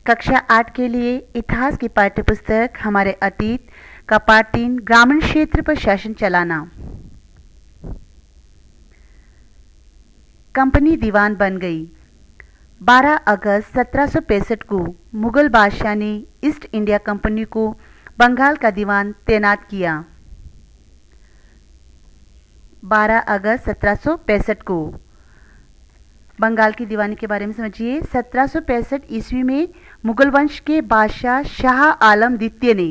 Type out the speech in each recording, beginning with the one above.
कक्षा 8 के लिए इतिहास की पाठ्यपुस्तक हमारे अतीत का पाठ 3 ग्रामीण क्षेत्र पर शासन चलाना। कंपनी दीवान बन गई। 12 अगस्त 1765 को मुगल बादशाह ने ईस्ट इंडिया कंपनी को बंगाल का दीवान तैनात किया। 12 अगस्त 1765 को बंगाल की दीवानी के बारे में समझिए। 1765 ईस्वी में मुगल वंश के बादशाह शाह आलम द्वितीय ने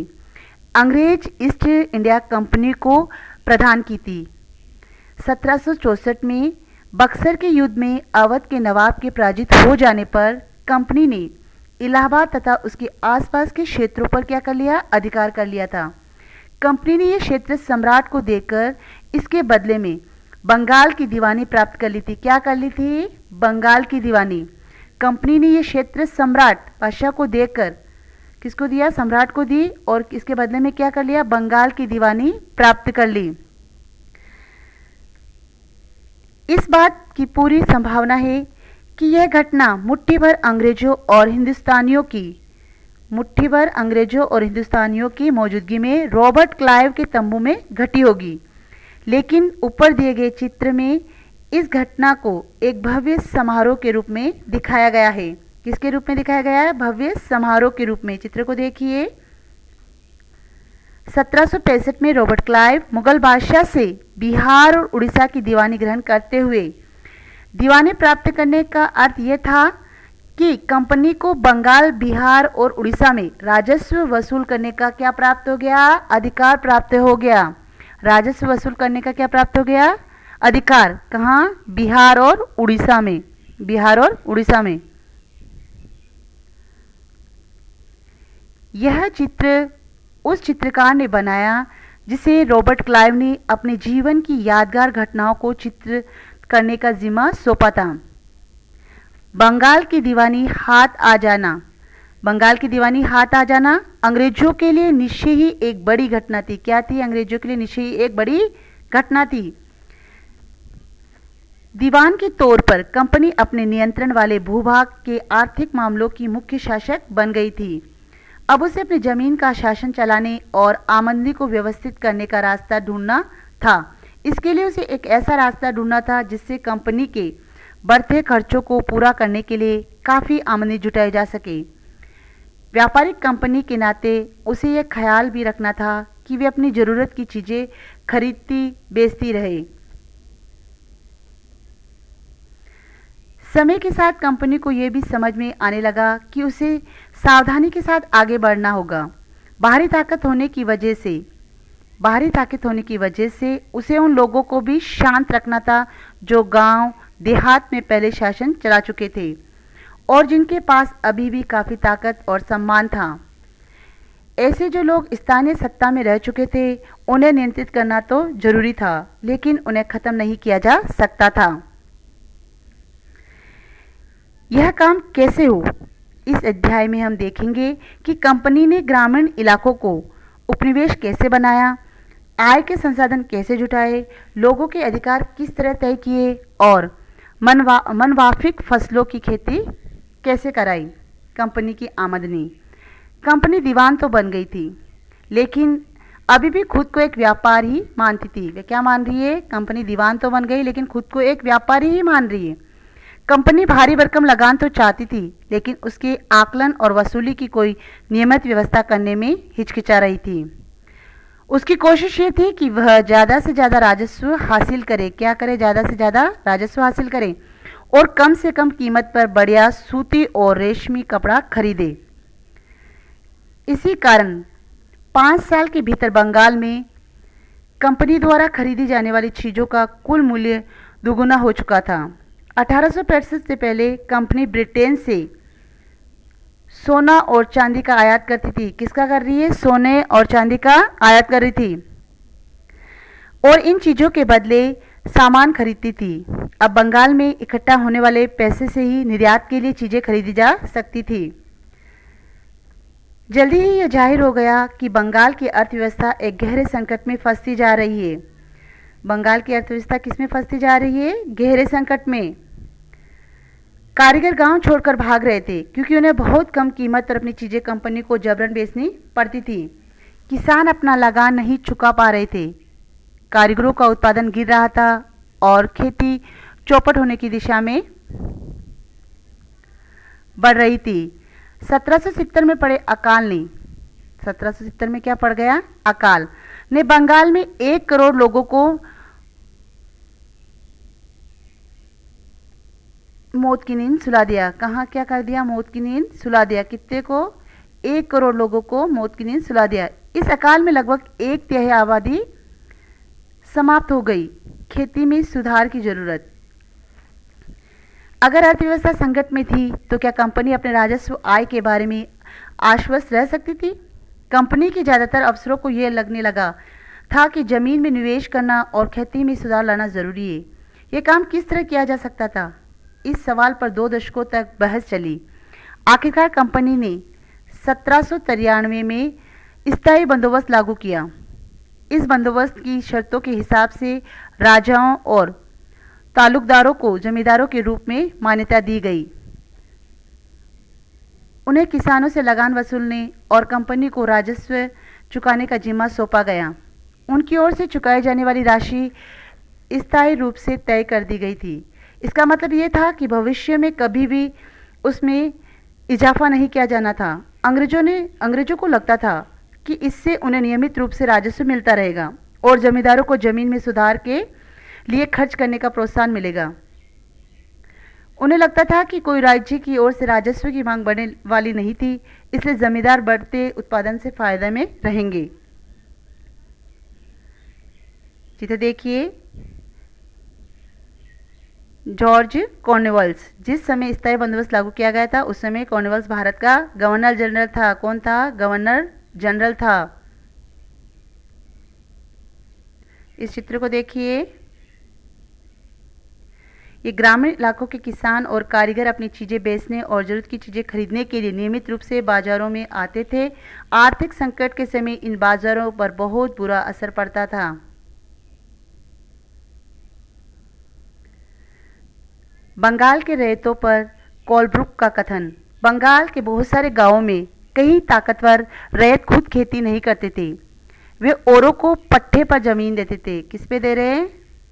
अंग्रेज ईस्ट इंडिया कंपनी को प्रदान की थी। 1764 में बक्सर के युद्ध में अवध के नवाब के पराजित हो जाने पर कंपनी ने इलाहाबाद तथा उसके आसपास के क्षेत्रों पर क्या कर लिया? अधिकार कर लिया था। कंपनी ने यह क्षेत्र सम्राट को देकर इसके बदले में बंगाल की दीवानी प्राप्त कर ली थी। क्या कर ली थी? बंगाल की दीवानी। कंपनी ने यह क्षेत्र सम्राट बादशाह को देकर किसको दिया? सम्राट को दी और इसके बदले में क्या कर लिया? बंगाल की दीवानी प्राप्त कर ली। इस बात की पूरी संभावना है कि यह घटना मुट्ठी भर अंग्रेजों और हिंदुस्तानियों की मौजूदगी में रॉबर्ट क्लाइव के तंबू में घटी होगी। लेकिन ऊपर दिए गए चित्र में इस घटना को एक भव्य समारोह के रूप में दिखाया गया है। किसके रूप में दिखाया गया है? भव्य समारोह के रूप में। चित्र को देखिए। 1765 में रॉबर्ट क्लाइव मुगल बादशाह से बिहार और उड़ीसा की दीवानी ग्रहण करते हुए दीवानी प्राप्त करने का अर्थ यह था कि कंपनी को बंगाल, बिहार और उड़ीसा में राजस्व वसूल करने का क्या प्राप्त हो गया? अधिकार प्राप्त हो गया। राजस्व वसूल करने का क्या प्राप्त हो गया? अधिकार। कहाँ? बिहार और उड़ीसा में। बिहार और उड़ीसा में। यह चित्र उस चित्रकार ने बनाया जिसे रॉबर्ट क्लाइव ने अपने जीवन की यादगार घटनाओं को चित्र करने का जिम्मा सौंपा था। बंगाल की दीवानी हाथ आ जाना। बंगाल की दीवानी हाथ आ जाना अंग्रेजों के लिए निश्चय ही एक बड़ी घटना थी। क्या थी? अंग्रेजों के लिए निश्चय ही एक बड़ी घटना थी। दीवान के तौर पर कंपनी अपने नियंत्रण वाले भूभाग के आर्थिक मामलों की मुख्य शासक बन गई थी। अब उसे अपनी जमीन का शासन चलाने और आमदनी को व्यवस्थित करने का रास्ता ढूंढना था। इसके लिए उसे एक ऐसा रास्ता ढूंढना था जिससे कंपनी के बढ़ते खर्चों को पूरा करने के लिए काफ़ी आमदनी जुटाई जा सके। व्यापारिक कंपनी के नाते उसे यह ख्याल भी रखना था कि वे अपनी ज़रूरत की चीज़ें खरीदती बेचती रहे। समय के साथ कंपनी को यह भी समझ में आने लगा कि उसे सावधानी के साथ आगे बढ़ना होगा। बाहरी ताकत होने की वजह से उसे उन लोगों को भी शांत रखना था जो गांव देहात में पहले शासन चला चुके थे और जिनके पास अभी भी काफ़ी ताकत और सम्मान था। ऐसे जो लोग स्थानीय सत्ता में रह चुके थे उन्हें नियंत्रित करना तो जरूरी था, लेकिन उन्हें खत्म नहीं किया जा सकता था। यह काम कैसे हो? इस अध्याय में हम देखेंगे कि कंपनी ने ग्रामीण इलाकों को उपनिवेश कैसे बनाया, आय के संसाधन कैसे जुटाए, लोगों के अधिकार किस तरह तय किए और मनवाफिक फसलों की खेती कैसे कराई। कंपनी की आमदनी। कंपनी दीवान तो बन गई थी, लेकिन अभी भी खुद को एक व्यापार ही मानती थी। वे क्या मान रही है? कंपनी दीवान तो बन गई, लेकिन खुद को एक व्यापारी ही मान रही है। कंपनी भारी भरकम लगान तो चाहती थी, लेकिन उसके आकलन और वसूली की कोई नियमित व्यवस्था करने में हिचकिचा रही थी। उसकी कोशिश ये थी कि वह ज़्यादा से ज़्यादा राजस्व हासिल करे। क्या करे? ज़्यादा से ज़्यादा राजस्व हासिल करे और कम से कम कीमत पर बढ़िया सूती और रेशमी कपड़ा खरीदे। इसी कारण 5 साल के भीतर बंगाल में कंपनी द्वारा खरीदी जाने वाली चीज़ों का कुल मूल्य दुगुना हो चुका था। 1865 से पहले कंपनी ब्रिटेन से सोना और चांदी का आयात करती थी। किसका कर रही है? सोने और चांदी का आयात कर रही थी और इन चीज़ों के बदले सामान खरीदती थी। अब बंगाल में इकट्ठा होने वाले पैसे से ही निर्यात के लिए चीज़ें खरीदी जा सकती थी। जल्दी ही यह जाहिर हो गया कि बंगाल की अर्थव्यवस्था एक गहरे संकट में फंसती जा रही है। बंगाल की अर्थव्यवस्था किस में फंसती जा रही है? गहरे संकट में। कारीगर गांव छोड़कर भाग रहे थे क्योंकि उन्हें बहुत कम कीमत पर अपनी चीज़ें कंपनी को जबरन बेचनी पड़ती थी। किसान अपना लगान नहीं चुका पा रहे थे, कारीगरों का उत्पादन गिर रहा था और खेती चौपट होने की दिशा में बढ़ रही थी। 1770 में पड़े अकाल ने 1770 में क्या पड़ गया? अकाल ने बंगाल में 1 करोड़ लोगों को मौत की नींद सुला दिया। कहाँ क्या कर दिया? मौत की नींद सुला दिया। कितने को? 1 करोड़ लोगों को मौत की नींद सुला दिया। इस अकाल में लगभग 1/3 आबादी समाप्त हो गई। खेती में सुधार की जरूरत। अगर अर्थव्यवस्था संकट में थी तो क्या कंपनी अपने राजस्व आय के बारे में आश्वस्त रह सकती थी? कंपनी के ज़्यादातर अफसरों को यह लगने लगा था कि जमीन में निवेश करना और खेती में सुधार लाना जरूरी है। यह काम किस तरह किया जा सकता था? इस सवाल पर 2 दशकों तक बहस चली। आखिरकार कंपनी ने 1793 में स्थायी बंदोबस्त लागू किया। इस बंदोबस्त की शर्तों के हिसाब से राजाओं और तालुकदारों को जमींदारों के रूप में मान्यता दी गई। उन्हें किसानों से लगान वसूलने और कंपनी को राजस्व चुकाने का जिम्मा सौंपा गया। उनकी ओर से चुकाई जाने वाली राशि स्थायी रूप से तय कर दी गई थी। इसका मतलब ये था कि भविष्य में कभी भी उसमें इजाफा नहीं किया जाना था। अंग्रेजों को लगता था कि इससे उन्हें नियमित रूप से राजस्व मिलता रहेगा और जमींदारों को जमीन में सुधार के लिए खर्च करने का प्रोत्साहन मिलेगा। उन्हें लगता था कि कोई राज्य की ओर से राजस्व की मांग बढ़ने वाली नहीं थी, इसलिए जमींदार बढ़ते उत्पादन से फायदा में रहेंगे। चित्र देखिए, जॉर्ज कॉर्नवालिस। जिस समय स्थायी बंदोबस्त लागू किया गया था उस समय कॉर्नवालिस भारत का गवर्नर जनरल था। कौन था? गवर्नर जनरल था। इस चित्र को देखिए, ये ग्रामीण इलाकों के किसान और कारीगर अपनी चीजें बेचने और जरूरत की चीजें खरीदने के लिए नियमित रूप से बाजारों में आते थे। आर्थिक संकट के समय इन बाजारों पर बहुत बुरा असर पड़ता था। बंगाल के रैयतों पर कोलब्रुक का कथन। बंगाल के बहुत सारे गांवों में कई ताकतवर रैयत खुद खेती नहीं करते थे। वे औरों को पट्टे पर जमीन देते थे। किस पे दे रहे हैं?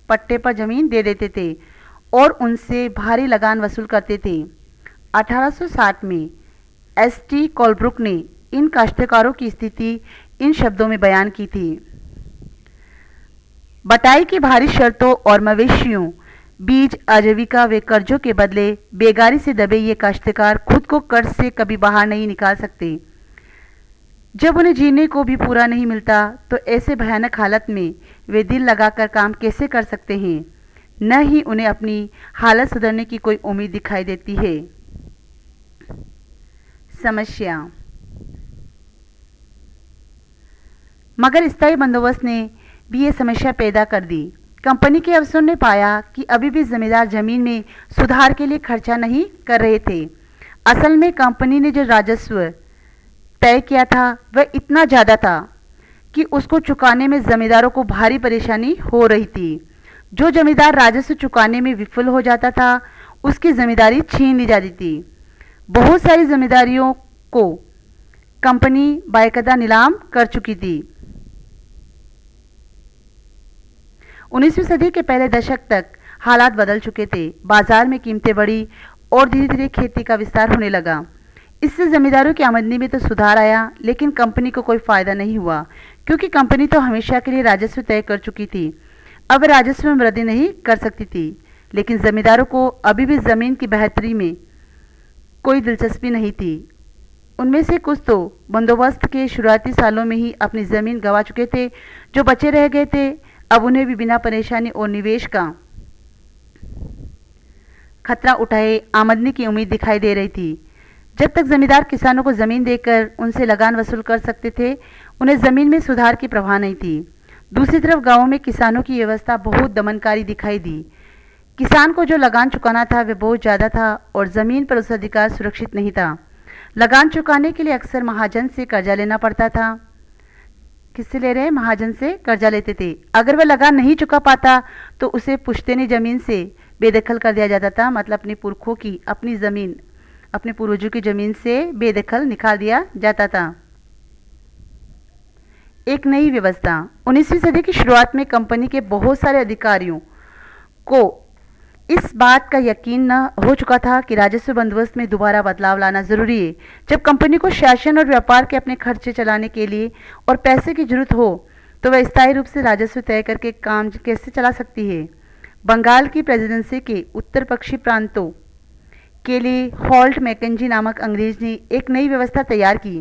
पट्टे पर जमीन दे देते थे और उनसे भारी लगान वसूल करते थे। 1860 में एस.टी. कोलब्रुक ने इन काश्तकारों की स्थिति इन शब्दों में बयान की थी। बटाई की भारी शर्तों और मवेशियों, बीज, आजीविका व कर्जों के बदले बेगारी से दबे ये काश्तकार खुद को कर्ज से कभी बाहर नहीं निकाल सकते। जब उन्हें जीने को भी पूरा नहीं मिलता तो ऐसे भयानक हालत में वे दिल लगाकर काम कैसे कर सकते हैं? न ही उन्हें अपनी हालत सुधरने की कोई उम्मीद दिखाई देती है। समस्या। मगर स्थायी बंदोबस्त ने भी ये समस्या पैदा कर दी। कंपनी के अफसरों ने पाया कि अभी भी जमींदार जमीन में सुधार के लिए खर्चा नहीं कर रहे थे। असल में कंपनी ने जो राजस्व तय किया था वह इतना ज़्यादा था कि उसको चुकाने में जमींदारों को भारी परेशानी हो रही थी। जो जमींदार राजस्व चुकाने में विफल हो जाता था उसकी जमींदारी छीन ली जाती थी। बहुत सारी जमींदारियों को कंपनी बाकायदा नीलाम कर चुकी थी। 19वीं सदी के पहले दशक तक हालात बदल चुके थे। बाजार में कीमतें बढ़ी और धीरे धीरे खेती का विस्तार होने लगा। इससे जमींदारों की आमदनी में तो सुधार आया, लेकिन कंपनी को कोई फायदा नहीं हुआ क्योंकि कंपनी तो हमेशा के लिए राजस्व तय कर चुकी थी। अब राजस्व में वृद्धि नहीं कर सकती थी, लेकिन जमींदारों को अभी भी जमीन की बेहतरी में कोई दिलचस्पी नहीं थी। उनमें से कुछ तो बंदोबस्त के शुरुआती सालों में ही अपनी जमीन गंवा चुके थे। जो बचे रह गए थे अब उन्हें भी बिना परेशानी और निवेश का खतरा उठाए आमदनी की उम्मीद दिखाई दे रही थी। जब तक जमींदार किसानों को जमीन देकर उनसे लगान वसूल कर सकते थे, उन्हें जमीन में सुधार की परवाह नहीं थी। दूसरी तरफ गांवों में किसानों की व्यवस्था बहुत दमनकारी दिखाई दी। किसान को जो लगान चुकाना था वह बहुत ज़्यादा था और ज़मीन पर उसका अधिकार सुरक्षित नहीं था। लगान चुकाने के लिए अक्सर महाजन से कर्जा लेना पड़ता था। किससे ले रहे हैं? महाजन से कर्जा लेते थे। अगर वह लगान नहीं चुका पाता तो उसे पुश्तैनी जमीन से बेदखल कर दिया जाता था, मतलब अपने पुरखों की अपनी ज़मीन, अपने पूर्वजों की ज़मीन से बेदखल निकाल दिया जाता था। एक नई व्यवस्था। 19वीं सदी की शुरुआत में कंपनी के बहुत सारे अधिकारियों को इस बात का यकीन न हो चुका था कि राजस्व बंदोबस्त में दोबारा बदलाव लाना जरूरी है। जब कंपनी को शासन और व्यापार के अपने खर्चे चलाने के लिए और पैसे की जरूरत हो तो वह स्थायी रूप से राजस्व तय करके काम कैसे चला सकती है। बंगाल की प्रेसिडेंसी के उत्तर पश्चिमी प्रांतों के लिए हॉल्ट मैकेंजी नामक अंग्रेज ने एक नई व्यवस्था तैयार की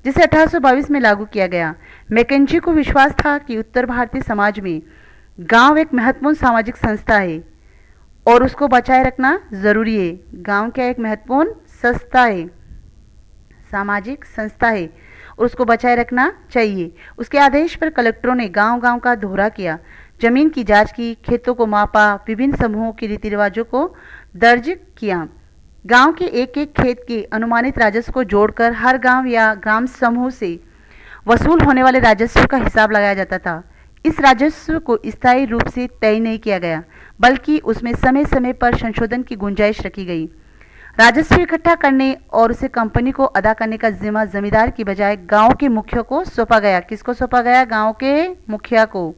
जिसे 1822 में लागू किया गया। मैकेंजी को विश्वास था कि उत्तर भारतीय समाज में गांव एक महत्वपूर्ण सामाजिक संस्था है और उसको बचाए रखना जरूरी है। गांव क्या एक महत्वपूर्ण संस्था है, सामाजिक संस्था है और उसको बचाए रखना चाहिए। उसके आदेश पर कलेक्टरों ने गांव-गांव का दौरा किया, जमीन की जांच की, खेतों को मापा, विभिन्न समूहों के रीति रिवाजों को दर्ज किया। गांव के एक एक खेत के अनुमानित राजस्व को जोड़कर हर गांव या ग्राम समूह से वसूल होने वाले राजस्व का हिसाब लगाया जाता था। इस राजस्व को स्थायी रूप से तय नहीं किया गया, बल्कि उसमें समय समय पर संशोधन की गुंजाइश रखी गई। राजस्व इकट्ठा करने और उसे कंपनी को अदा करने का जिम्मा जमींदार की बजाय गांव के मुखिया को सौंपा गया। किसको सौंपा गया? गांव के मुखिया को।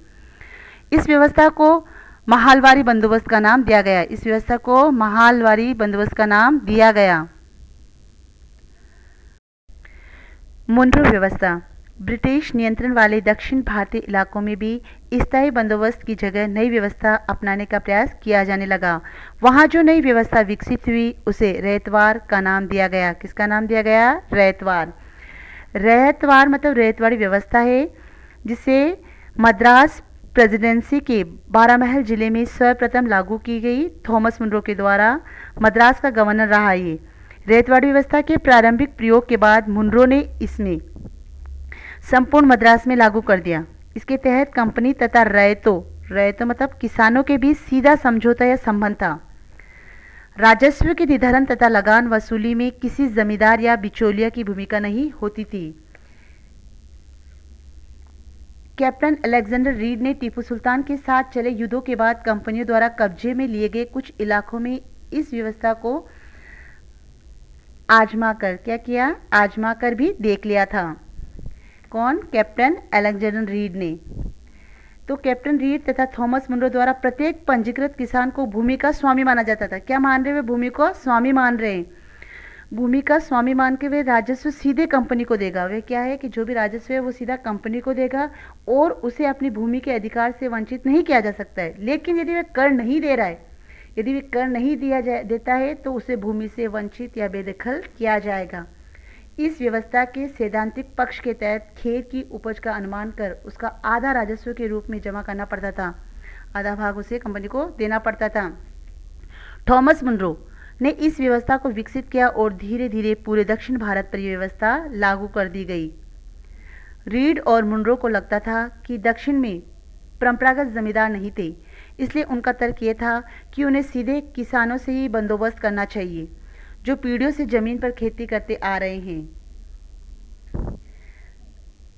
इस व्यवस्था को महालवारी बंदोबस्त का नाम दिया गया। इस व्यवस्था को महालवारी बंदोबस्त का नाम दिया गया। मुनरो व्यवस्था। ब्रिटिश नियंत्रण वाले दक्षिण भारतीय इलाकों में भी स्थायी बंदोबस्त की जगह नई व्यवस्था अपनाने का प्रयास किया जाने लगा। वहां जो नई व्यवस्था विकसित हुई उसे रैयतवार का नाम दिया गया। किसका नाम दिया गया? रैयतवार। रैयतवार मतलब रैयतवाड़ी व्यवस्था है जिसे मद्रास प्रेसिडेंसी के बारामहल जिले में सर्वप्रथम लागू की गई। थॉमस मुनरो के द्वारा मद्रास का गवर्नर रहा ये। रैयतवाड़ी व्यवस्था के प्रारंभिक प्रयोग के बाद मुनरो ने इसमें संपूर्ण मद्रास में लागू कर दिया। इसके तहत कंपनी तथा रैयतों मतलब किसानों के बीच सीधा समझौता या संबंध था। राजस्व के निर्धारण तथा लगान वसूली में किसी जमींदार या बिचौलिया की भूमिका नहीं होती थी। कैप्टन अलेक्जेंडर रीड ने टीपू सुल्तान के साथ चले युद्धों के बाद कंपनियों द्वारा कब्जे में लिए गए कुछ इलाकों में इस व्यवस्था को आजमाकर क्या किया? आजमाकर भी देख लिया था। कौन? कैप्टन अलेक्जेंडर रीड ने। तो कैप्टन रीड तथा थॉमस मुनरो द्वारा प्रत्येक पंजीकृत किसान को भूमि का स्वामी माना जाता था। क्या मान रहे? वे भूमि को स्वामी मान रहे हैं। भूमि का स्वामी मान के वे राजस्व सीधे कंपनी को देगा। वे क्या है कि जो भी राजस्व है वो सीधा कंपनी को देगा और उसे अपनी भूमि के अधिकार से वंचित नहीं किया जा सकता है। लेकिन यदि वह कर नहीं दे रहा है, यदि वे कर नहीं देता है तो उसे भूमि से वंचित या बेदखल किया जाएगा। इस व्यवस्था के सैद्धांतिक पक्ष के तहत खेत की उपज का अनुमान कर उसका आधा राजस्व के रूप में जमा करना पड़ता था, आधा भाग उसे कंपनी को देना पड़ता था। थॉमस मुनरो ने इस व्यवस्था को विकसित किया और धीरे धीरे पूरे दक्षिण भारत पर यह व्यवस्था लागू कर दी गई। रीड और मुनरो को लगता था कि दक्षिण में परंपरागत जमींदार नहीं थे, इसलिए उनका तर्क यह था कि उन्हें सीधे किसानों से ही बंदोबस्त करना चाहिए जो पीढ़ियों से जमीन पर खेती करते आ रहे हैं।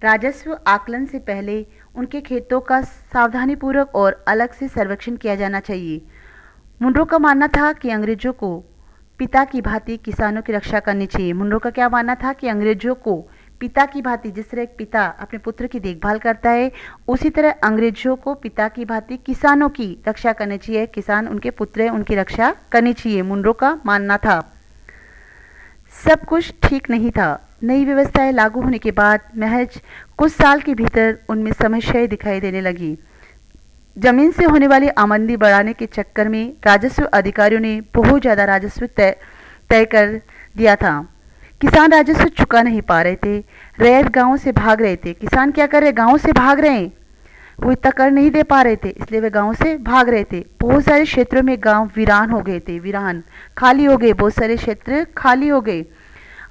राजस्व आकलन से पहले उनके खेतों का सावधानीपूर्वक और अलग से सर्वेक्षण किया जाना चाहिए। मुनरो का मानना था कि अंग्रेजों को पिता की भांति किसानों की रक्षा करनी चाहिए। मुनरो का क्या मानना था कि अंग्रेजों को पिता की भांति, जिस तरह एक पिता अपने पुत्र की देखभाल करता है उसी तरह अंग्रेजों को पिता की भांति किसानों की रक्षा करनी चाहिए। किसान उनके पुत्र हैं, उनकी रक्षा करनी चाहिए, मुनरो का मानना था। सब कुछ ठीक नहीं था। नई व्यवस्थाएं लागू होने के बाद महज कुछ साल के भीतर उनमें समस्याएं दिखाई देने लगी। जमीन से होने वाली आमदनी बढ़ाने के चक्कर में राजस्व अधिकारियों ने बहुत ज़्यादा राजस्व तय कर दिया था। किसान राजस्व चुका नहीं पा रहे थे, रैयत गांवों से भाग रहे थे। किसान क्या कर रहे? गांवों से भाग रहे हैं, वो इतना कर नहीं दे पा रहे थे, इसलिए वे गांव से भाग रहे थे। बहुत सारे क्षेत्रों में गांव वीरान हो गए थे, वीरान खाली हो गए, बहुत सारे क्षेत्र खाली हो गए।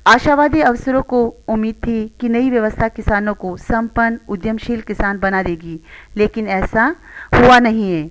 आशावादी अफसरों को उम्मीद थी कि नई व्यवस्था किसानों को संपन्न उद्यमशील किसान बना देगी, लेकिन ऐसा हुआ नहीं है।